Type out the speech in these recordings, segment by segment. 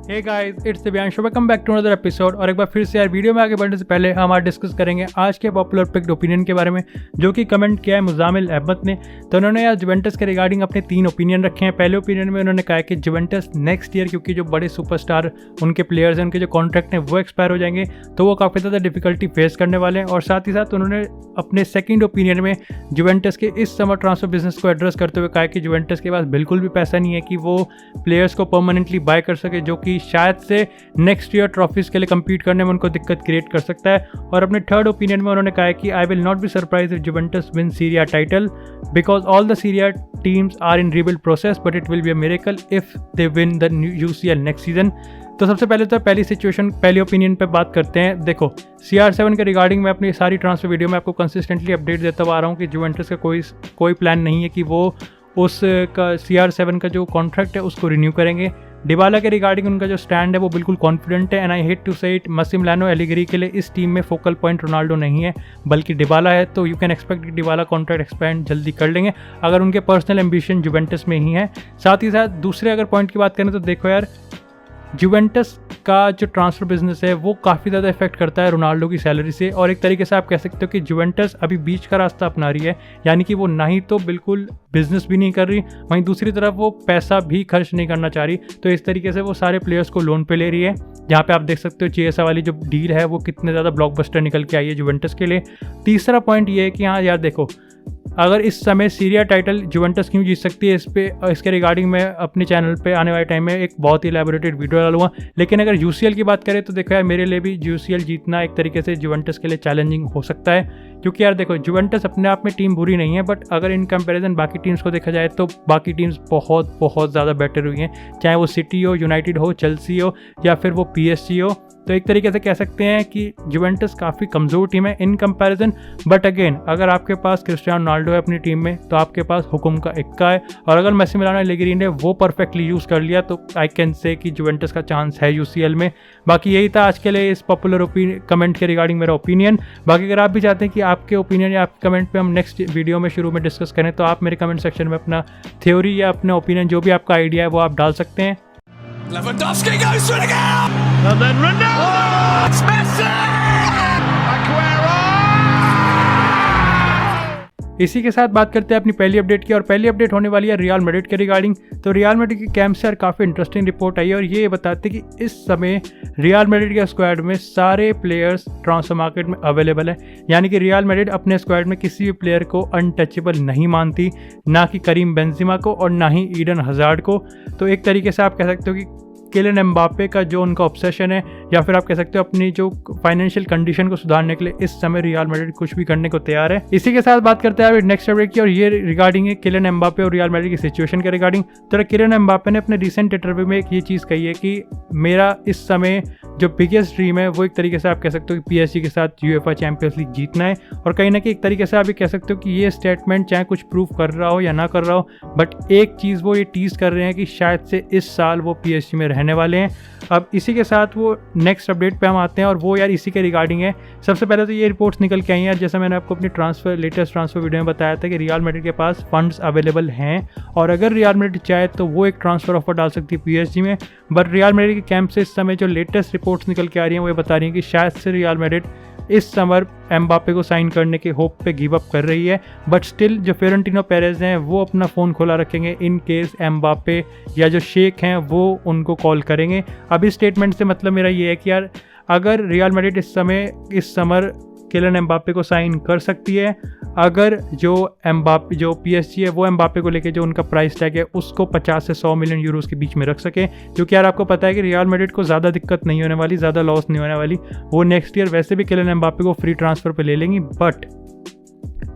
Hey guys, it's Divyanshu, welcome back to another episode. और एक बार फिर से यार वीडियो में आगे बढ़ने से पहले हम आज डिस्कस करेंगे आज के पॉपुलर पिक्ड ओपिनियन के बारे में, जो कि कमेंट किया है मुजामिल अहमद ने। तो उन्होंने यार जुवेंटस के रिगार्डिंग अपने 3 ओपिनियन रखे हैं। पहले ओपिनियन में उन्होंने कहा कि जुवेंटस नेक्स्ट ईयर, क्योंकि जो बड़े सुपरस्टार उनके प्लेयर्स हैं, उनके जो कॉन्ट्रैक्ट हैं वो एक्सपायर हो जाएंगे, तो वो काफ़ी ज़्यादा डिफिकल्टी फेस करने वाले हैं। और साथ ही साथ उन्होंने अपने सेकंड ओपिनियन में जुवेंटस के इस समर ट्रांसफर बिजनेस को एड्रेस करते हुए कहा कि जुवेंटस के पास बिल्कुल भी पैसा नहीं है कि वो प्लेयर्स को परमानेंटली बाय कर सके, जो कि शायद से नेक्स्ट ईयर ट्रॉफीज के लिए compete करने में उनको दिक्कत क्रिएट कर सकता है। और अपने थर्ड ओपिनियन में उन्होंने कहा है कि I will not be surprise if Juventus win Serie A title because all the Serie A teams are in rebuild process, but it will be a miracle if they win the UCL next season. तो सबसे पहले तो पहली opinion पे बात करते हैं। देखो, CR7 के रिगार्डिंग मैं अपनी सारी ट्रांसफर वीडियो में आपको कंसिस्टेंटली अपडेट देता हुआ आ रहा हूँ कि जुवेंटस का कोई प्लान नहीं है कि वो उसका CR7 का जो कॉन्ट्रैक्ट है उसको रिन्यू करेंगे। डिबाला के रिगार्डिंग उनका जो स्टैंड है वो बिल्कुल कॉन्फिडेंट है, एंड आई हेट टू से इट, मसिमिलियानो एलिग्री के लिए इस टीम में फोकल पॉइंट रोनाल्डो नहीं है बल्कि डिबाला है। तो यू कैन एक्सपेक्ट कि डिबाला कॉन्ट्रैक्ट एक्सपेंड जल्दी कर लेंगे अगर उनके पर्सनल एम्बिशन जुवेंटस में ही है। साथ ही साथ दूसरे अगर पॉइंट की बात करें तो देखो यार, जुवेंटस का जो ट्रांसफ़र बिजनेस है वो काफ़ी ज़्यादा इफेक्ट करता है रोनाल्डो की सैलरी से। और एक तरीके से आप कह सकते हो कि जुवेंटस अभी बीच का रास्ता अपना रही है, यानी कि वो ना ही तो बिल्कुल बिजनेस भी नहीं कर रही, वहीं दूसरी तरफ वो पैसा भी खर्च नहीं करना चाह रही। तो इस तरीके से वो सारे प्लेयर्स को लोन पे ले रही है, जहाँ पे आप देख सकते हो चिएसा वाली जो डील है वो कितने ज़्यादा ब्लॉकबस्टर निकल के आई है जुवेंटस के लिए। तीसरा पॉइंट ये है कि हाँ यार देखो, अगर इस समय सीरिया टाइटल जुवेंटस क्यों जीत सकती है, इसके रिगार्डिंग मैं अपने चैनल पे आने वाले टाइम में एक बहुत ही एलैबोरेटेड वीडियो डालूंगा। लेकिन अगर यूसीएल की बात करें तो देखो यार, मेरे लिए भी यूसीएल जीतना एक तरीके से जुवेंटस के लिए चैलेंजिंग हो सकता है, क्योंकि यार देखो जुवेंटस अपने आप में टीम बुरी नहीं है, बट अगर इन कंपैरिजन बाकी टीम्स को देखा जाए तो बाकी टीम्स बहुत बहुत ज़्यादा बेटर हुई हैं, चाहे वो सिटी हो, यूनाइटेड हो, चेल्सी हो या फिर वो PSG हो। तो एक तरीके से कह सकते हैं कि जुवेंटस काफ़ी कमज़ोर टीम है इन कंपैरिजन। बट अगेन, अगर आपके पास क्रिस्टियानो रोनाल्डो है अपनी टीम में तो आपके पास हुक्म का इक्का है, और अगर मसिमिलियानो एलिग्री ने वो परफेक्टली यूज़ कर लिया तो आई कैन से कि जुवेंटस का चांस है यूसीएल में। बाकी यही था आज के लिए इस पॉपुलर कमेंट के रिगार्डिंग मेरा ओपिनियन। बाकी अगर आप भी चाहते हैं कि आपके ओपिनियन या आपके कमेंट पे हम नेक्स्ट वीडियो में शुरू में डिस्कस करें, तो आप मेरे कमेंट सेक्शन में अपना थ्योरी या अपना ओपिनियन जो भी आपका आइडिया है वो आप डाल सकते हैं। Lewandowski goes for it again! And then Ronaldo! Oh, it's Messi! Aguero! इसी के साथ बात करते हैं अपनी पहली अपडेट की, और पहली अपडेट होने वाली है रियल मैड्रिड के रिगार्डिंग। तो रियल मैड्रिड की कैंप से काफ़ी इंटरेस्टिंग रिपोर्ट आई है, और ये बताते हैं कि इस समय रियल मैड्रिड के स्क्वाड में सारे प्लेयर्स ट्रांसफर मार्केट में अवेलेबल है, यानी कि रियल मैड्रिड अपने स्क्वाड में किसी भी प्लेयर को अनटचेबल नहीं मानती, ना कि करीम बेंजेमा को और ना ही ईडन हजार्ड को। तो एक तरीके से आप कह सकते हो कि किलियन एम्बापे का जो उनका ऑब्सेशन है, या फिर आप कह सकते हो अपनी जो फाइनेंशियल कंडीशन को सुधारने के लिए इस समय रियल मैड्रिड कुछ भी करने को तैयार है। इसी के साथ बात करते हैं नेक्स्ट अपडेट की, और ये रिगार्डिंग है किलियन एम्बापे और रियल मैड्रिड की सिचुएशन के रिगार्डिंग। तो किलियन एम्बापे ने अपने रिसेंट इंटरव्यू में एक ये चीज़ कही है कि मेरा इस समय जो बिगेस्ट ड्रीम है वो एक तरीके से आप कह सकते हो कि PSG के साथ UEFA चैंपियंस लीग जीतना है। और कहीं ना कहीं एक तरीके से आप ये कह सकते हो कि ये स्टेटमेंट चाहे कुछ प्रूव कर रहा हो या ना कर रहा हो, बट एक चीज़ वो ये टीज़ कर रहे हैं कि शायद से इस साल वो PSG में रहने वाले हैं। अब इसी के साथ वो नेक्स्ट अपडेट पे हम आते हैं, और वो यार इसी के रिगार्डिंग है। सबसे पहले तो ये रिपोर्ट्स निकल के आई हैं, जैसा मैंने आपको अपनी लेटेस्ट ट्रांसफर वीडियो में बताया था कि रियल मैड्रिड के पास फंड्स अवेलेबल हैं, और अगर रियल मैड्रिड चाहे तो वो एक ट्रांसफ़र ऑफर डाल सकती है PSG में। बट रियल मैड्रिड के कैंप से इस समय जो लेटेस्ट रिपोर्ट्स निकल के आ रही हैं वो ये बता रही हैं कि शायद से रियल मैड्रिड इस समर एम्बापे को साइन करने के होप पे गिव अप कर रही है। बट स्टिल जो फ्लोरेंटिनो पेरेज हैं वो अपना फ़ोन खोला रखेंगे इन केस एम्बापे या जो शेख हैं वो उनको कॉल करेंगे। अब इस स्टेटमेंट से मतलब मेरा ये है कि यार, अगर रियल मैड्रिड इस समर किलियन एम्बापे को साइन कर सकती है, अगर जो PSG है वो एम्बापे को लेके जो उनका प्राइस टैग है उसको 50 से 100 मिलियन यूरोस के बीच में रख सके, क्योंकि यार आपको पता है कि रियल मैड्रिड को ज़्यादा दिक्कत नहीं होने वाली, ज़्यादा लॉस नहीं होने वाली। वो नेक्स्ट ईयर वैसे भी किलियन एम्बापे को फ्री ट्रांसफ़र पे ले लेंगी, बट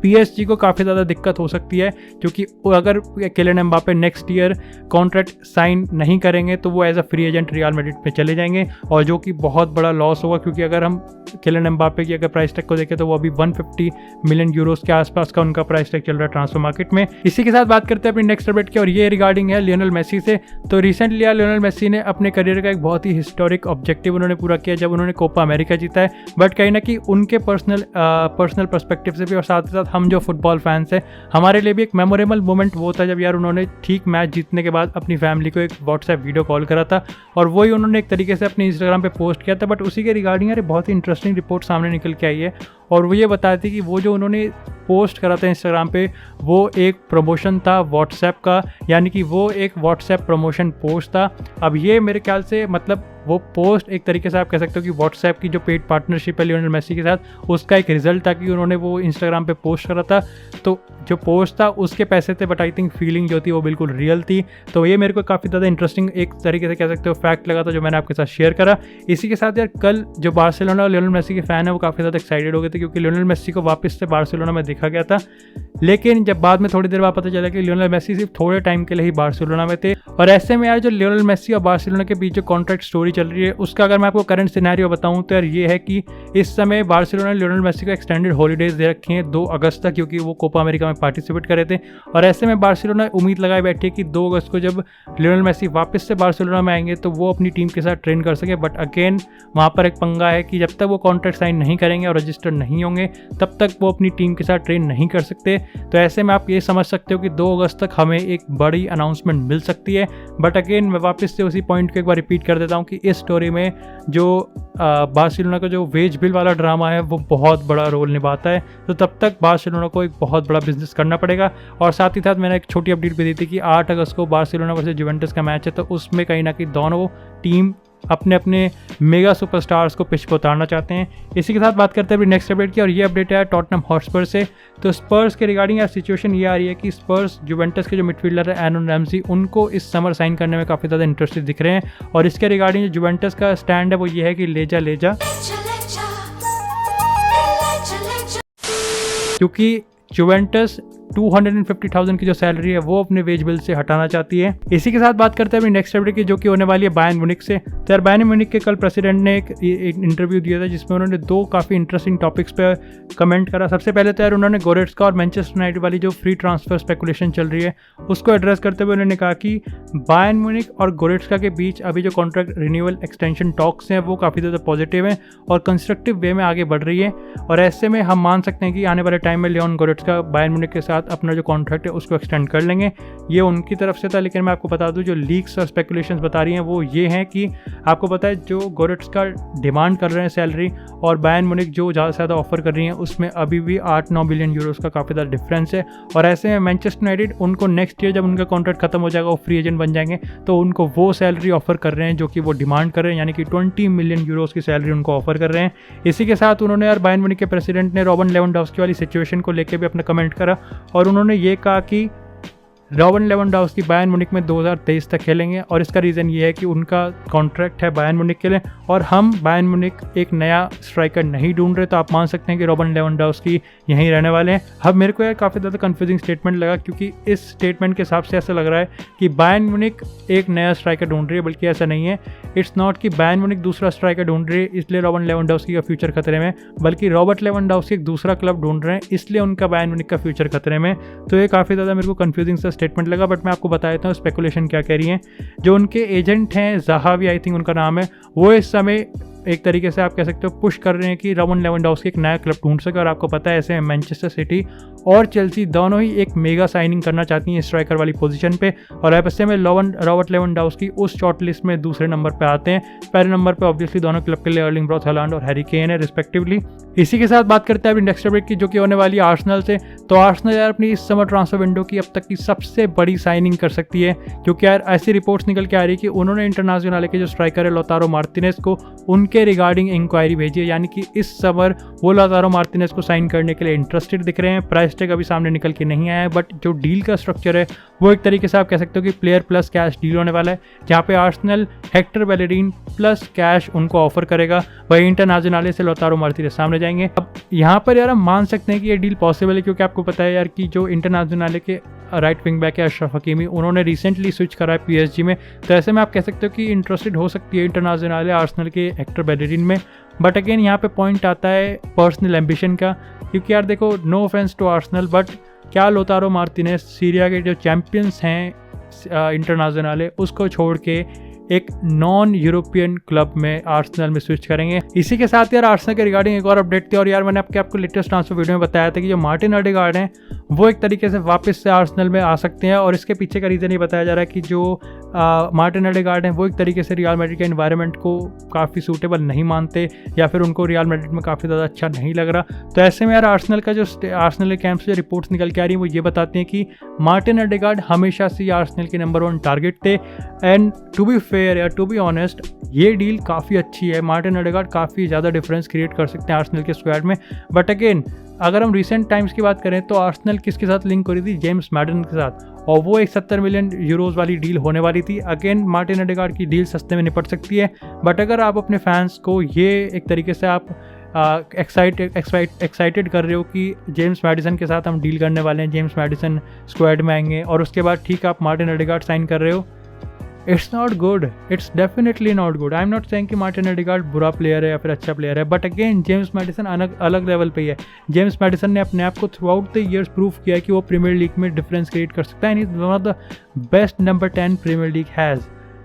PSG को काफ़ी ज़्यादा दिक्कत हो सकती है, क्योंकि अगर Kylian Mbappe next year contract sign नहीं करेंगे तो वो as a free agent Real Madrid पे चले जाएंगे, और जो कि बहुत बड़ा लॉस होगा, क्योंकि अगर हम किलियन एम्बापे की अगर प्राइस टैग को देखें तो वो अभी 150 मिलियन यूरोस के आसपास का उनका प्राइस टैग चल रहा है ट्रांसफर मार्केट में। इसी के साथ बात करते हैं अपनी नेक्स्ट अपडेट की, और ये रिगार्डिंग है लियोनेल मेसी से। तो रिसेंटली लियोनेल मेसी ने अपने करियर का एक बहुत ही हिस्टोरिक ऑब्जेक्टिव उन्होंने पूरा किया जब उन्होंने कोपा अमेरिका जीता है। बट कहीं ना कहीं उनके पर्सनल पर्सपेक्टिव से भी और साथ ही साथ हम जो फुटबॉल फैंस हैं हमारे लिए भी एक मेमोरेबल मोमेंट वो था जब यार उन्होंने ठीक मैच जीतने के बाद अपनी फैमिली को एक व्हाट्सएप वीडियो कॉल करा था और वही उन्होंने एक तरीके से अपने इंस्टाग्राम पे पोस्ट किया था। बट उसी के रिगार्डिंग यार बहुत ही इंटरेस्टिंग रिपोर्ट सामने निकल के आई है और वो ये बताती कि वो जो उन्होंने पोस्ट करा था इंस्टाग्राम पे वो एक प्रमोशन था व्हाट्सएप का, यानी कि वो एक व्हाट्सएप प्रमोशन पोस्ट था। अब ये मेरे ख्याल से मतलब वो पोस्ट एक तरीके से आप कह सकते हो कि व्हाट्सएप की जो पेड पार्टनरशिप है लियोनेल मेसी के साथ उसका एक रिजल्ट था कि उन्होंने वो इंस्टाग्राम पे पोस्ट करा था। तो जो पोस्ट था उसके पैसे थे, बट आई थिंक फीलिंग जो थी वो बिल्कुल रियल थी। तो ये मेरे को काफ़ी ज़्यादा इंटरेस्टिंग एक तरीके से कह सकते हो फैक्ट लगा था जो मैंने आपके साथ शेयर करा। इसी के साथ यार कल जो बार्सिलोना और लियोनेल मेसी के फ़ैन है वो काफ़ी ज़्यादा एक्साइटेड हो गए थे क्योंकि लियोनेल मेसी को वापस से बार्सिलोना में देखा गया था। लेकिन जब बाद में थोड़ी देर बाद पता चला कि लियोनेल मेसी सिर्फ थोड़े टाइम के लिए ही बार्सिलोना में थे। और ऐसे में यार जो लियोनेल मेसी और बार्सिलोना के बीच जो कॉन्ट्रैक्ट स्टोरी चल रही है उसका अगर मैं आपको करंट सिनेरियो बताऊं तो यार ये है कि इस समय बार्सिलोना ने लियोनेल मेसी को एक्सटेंडेड हॉलीडेज दे रखी हैं 2 अगस्त तक, क्योंकि वो कोपा अमेरिका में पार्टिसिपेट करे थे। और ऐसे में बार्सिलोना उम्मीद लगाए बैठी है कि 2 अगस्त को जब लियोनेल मेसी वापस से बार्सिलोना में आएंगे तो वो अपनी टीम के साथ ट्रेन कर सके। बट अगेन वहाँ पर एक पंगा है कि जब तक वो कॉन्ट्रैक्ट साइन नहीं करेंगे और रजिस्टर नहीं होंगे तब तक वो अपनी टीम के साथ ट्रेन नहीं कर सकते। तो ऐसे में आप ये समझ सकते हो कि 2 अगस्त तक हमें एक बड़ी अनाउंसमेंट मिल सकती है। बट अगेन मैं वापस से उसी पॉइंट को एक बार रिपीट कर देता हूँ कि इस स्टोरी में जो बार्सिलोना का जो वेज बिल वाला ड्रामा है वो बहुत बड़ा रोल निभाता है। तो तब तक बार्सिलोना को एक बहुत बड़ा बिजनेस करना पड़ेगा। और साथ ही साथ मैंने एक छोटी अपडेट भी दी थी कि 8 अगस्त को बार्सिलोना वर्सेस जुवेंटस का मैच है, तो उसमें कहीं ना कहीं दोनों टीम अपने अपने मेगा सुपरस्टार्स को पिच पर उतारना चाहते हैं। इसी के साथ बात करते हैं अभी नेक्स्ट अपडेट की, और ये अपडेट है टॉटनहम हॉटस्पर से। तो स्पर्स के रिगार्डिंग यार सिचुएशन ये आ रही है कि स्पर्स जुवेंटस के जो मिडफील्डर है एरन रैमसी उनको इस समर साइन करने में काफ़ी ज़्यादा इंटरेस्टेड दिख रहे हैं। और इसके रिगार्डिंग जो जुवेंटस का स्टैंड है वो ये है कि ले जा, क्योंकि जुवेंटस 250,000 की जो सैलरी है वो अपने वेज बिल से हटाना चाहती है। इसी के साथ बात करते हैं अभी नेक्स्ट अपडेट की, जो कि होने वाली है बायर्न म्यूनिख से। तो यार बायर्न म्यूनिख के कल प्रेसिडेंट ने एक इंटरव्यू दिया था जिसमें उन्होंने 2 काफ़ी इंटरेस्टिंग टॉपिक्स पे कमेंट करा। सबसे पहले तो यार उन्होंने गोरेट्स्का और मैनचेस्टर यूनाइटेड वाली जो फ्री ट्रांसफर स्पेकुलेशन चल रही है उसको एड्रेस करते हुए उन्होंने कहा कि बायर्न म्यूनिख और गोरेट्स्का के बीच अभी जो कॉन्ट्रैक्ट रिन्यूअल एक्सटेंशन टॉक्स हैं वो काफ़ी ज़्यादा पॉजिटिव हैं और कंस्ट्रक्टिव वे में आगे बढ़ रही है। और ऐसे में हम मान सकते हैं कि आने वाले टाइम में लियोन गोरेट्स्का बायर्न म्यूनिख के साथ अपना जो कॉन्ट्रैक्ट उसको एक्सटेंड कर लेंगे। ये उनकी तरफ से था, लेकिन मैं आपको बता दूं जो लीक्स और स्पेकुलेशंस बता रही हैं वो ये हैं कि आपको पता है जो गोरेट्स्का डिमांड कर रहे हैं सैलरी और बायर्न म्यूनिख जो ज़्यादा से ज़्यादा ऑफर कर रही है उसमें अभी भी 8-9 बिलियन यूरोस का काफ़ी ज़्यादा डिफरेंस है। और ऐसे में मैनचेस्टर यूनाइटेड उनको नेक्स्ट ईयर जब उनका कॉन्ट्रैक्ट खत्म हो जाएगा वो फ्री एजेंट बन जाएंगे तो उनको वो सैलरी ऑफर कर रहे हैं जो कि वो डिमांड कर रहे हैं, यानी कि 20 मिलियन यूरोस की सैलरी उनको ऑफर कर रहे हैं। इसी के साथ उन्होंने यार बायर्न म्यूनिख के प्रेसिडेंट ने रॉबर्ट लेवेंडोव्स्की वाली सिचुएशन को लेकर भी अपना कमेंट करा और उन्होंने ये कहा कि रॉबर्ट लेवेंडोव्स्की बायर्न म्यूनिख में 2023 तक खेलेंगे और इसका रीज़न ये है कि उनका कॉन्ट्रैक्ट है बायर्न म्यूनिख के लिए और हम बायर्न म्यूनिख एक नया स्ट्राइकर नहीं ढूंढ रहे। तो आप मान सकते हैं कि रॉबर्ट लेवेंडोव्स्की यहीं रहने वाले हैं। अब मेरे को यार काफ़ी ज़्यादा कंफ्यूजिंग स्टेटमेंट लगा क्योंकि इस स्टेटमेंट के हिसाब से ऐसा लग रहा है कि बायर्न म्यूनिख एक नया स्ट्राइकर ढूंढ रही है, बल्कि ऐसा नहीं है। इट्स नॉट कि बायर्न म्यूनिख दूसरा स्ट्राइकर ढूंढ रही है इसलिए रॉबर्ट लेवेंडोव्स्की का फ्यूचर खतरे में, बल्कि रॉबर्ट लेवेंडोव्स्की एक दूसरा क्लब ढूंढ रहे हैं इसलिए उनका बायर्न म्यूनिख का फ्यूचर खतरे में। तो ये काफ़ी ज़्यादा मेरे को कंफ्यूजिंग सा स्टेटमेंट लगा, बट मैं आपको बता देता हूँ स्पेकुलेशन क्या कह रही हैं। जो उनके एजेंट हैं ज़हावी आई थिंक उनका नाम है, वो इस समय एक तरीके से आप कह सकते हो पुश कर रहे हैं कि रॉबर्ट लेवेंडोव्स्की एक नया क्लब ढूंढ सके। और आपको पता है ऐसे मैनचेस्टर सिटी और चेल्सी दोनों ही एक मेगा साइनिंग करना चाहती हैं स्ट्राइकर वाली पोजीशन पे और ऐसे में रॉबर्ट लेवेंडोव्स्की उस शॉर्ट लिस्ट में दूसरे नंबर पे आते हैं। पहले नंबर पे ऑब्वियसली दोनों क्लब के लिए अर्लिंग ब्राउट हालैंड और हैरी केन है रिस्पेक्टिवली। इसी के साथ बात करते हैं अभी नेक्स्ट अपडेट की, जो कि होने वाली है आर्सेनल से। तो आर्सेनल यार अपनी इस समर ट्रांसफर विंडो की अब तक की सबसे बड़ी साइनिंग कर सकती है, क्योंकि यार ऐसी रिपोर्ट्स निकल के आ रही है कि उन्होंने इंटरनेशनल के जो स्ट्राइकर है लोतारो मार्टिनेज को उनके रिगार्डिंग इंक्वायरी भेजी है, यानी कि इस समर वो लोतारो मार्टिनेज को साइन करने के लिए इंटरेस्टेड दिख रहे हैं। प्राइस टैग अभी सामने निकल के नहीं आया है, बट जो डील का स्ट्रक्चर है वो एक तरीके से आप कह सकते हो कि प्लेयर प्लस कैश डील होने वाला है, जहाँ पे आर्सेनल हेक्टर बेलेरिन प्लस कैश उनको ऑफर करेगा, वही इंटरनेशनल से लोतारो मार्टिनेज सामने जाएंगे। अब यहाँ पर यार हम मान सकते हैं कि ये डील पॉसिबल है, क्योंकि आपको पता है यार कि जो इंटरनेशनल के राइट विंग बैक है अशरफ हकीमी, उन्होंने रिसेंटली स्विच करा है पीएसजी में। तो ऐसे में आप कह सकते हो कि इंटरेस्टेड हो सकती है इंटरनेशनल आर्सेनल के हेक्टर बेलेरिन में। बट अगेन यहाँ पे पॉइंट आता है पर्सनल एम्बिशन का, क्योंकि यार देखो no offence to Arsenal, but क्या लोतारो मार्टिनेज सीरिया के जो चैंपियंस हैं इंटरनेशनल उसको छोड़ के एक नॉन यूरोपियन क्लब में आर्सेनल में स्विच करेंगे। इसी के साथ यार आर्सेनल के रिगार्डिंग एक और अपडेट थी, और यार मैंने आपको लेटेस्ट ट्रांसफर वीडियो में बताया था कि जो मार्टिन ओडेगार्ड हैं वो एक तरीके से वापस से आर्सेनल में आ सकते हैं, और इसके पीछे का रीज़न ये बताया जा रहा है कि जो मार्टिन ओडेगार्ड हैं वो एक तरीके से रियल मैड्रिड के एनवायरनमेंट को काफ़ी सूटेबल नहीं मानते, या फिर उनको रियल मैड्रिड में काफ़ी ज़्यादा अच्छा नहीं लग रहा। तो ऐसे में यार आर्सेनल के कैंप से जो रिपोर्ट्स निकल के आ रही हैं वो ये बताती हैं कि मार्टिन ओडेगार्ड हमेशा से आर्सेनल के नंबर 1 टारगेट थे। एंड टू बी फेयर या टू बी ऑनेस्ट, ये डील काफ़ी अच्छी है। मार्टिन ओडेगार्ड काफ़ी ज़्यादा डिफरेंस क्रिएट कर सकते हैं आर्सेनल के स्क्वाड में। बट अगेन अगर हम रिसेंट टाइम्स की बात करें तो आर्सेनल किसके साथ लिंक हो रही थी? जेम्स मैडिसन के साथ, और वो एक 70 मिलियन यूरोज़ वाली डील होने वाली थी। अगेन मार्टिन ओडेगार्ड की डील सस्ते में निपट सकती है, बट अगर आप अपने फैंस को ये एक तरीके से आप एक्साइटेड कर रहे हो कि जेम्स मैडिसन के साथ हम डील करने वाले हैं, जेम्स मैडिसन स्क्वाड में आएंगे, और उसके बाद ठीक आप मार्टिन ओडेगार्ड साइन कर रहे हो, it's not good, it's definitely not good. I am not saying कि मार्टिन ओडेगार्ड बुरा प्लेयर है या फिर अच्छा प्लेयर है, बट अगेन जेम्स मैडिसन अलग लेवल पे ही है। जेम्स मैडिसन ने अपने आप को throughout the years prove किया है कि वो प्रीमियर लीग में डिफरेंस क्रिएट कर सकता है, and is one of the best number 10 Premier League has.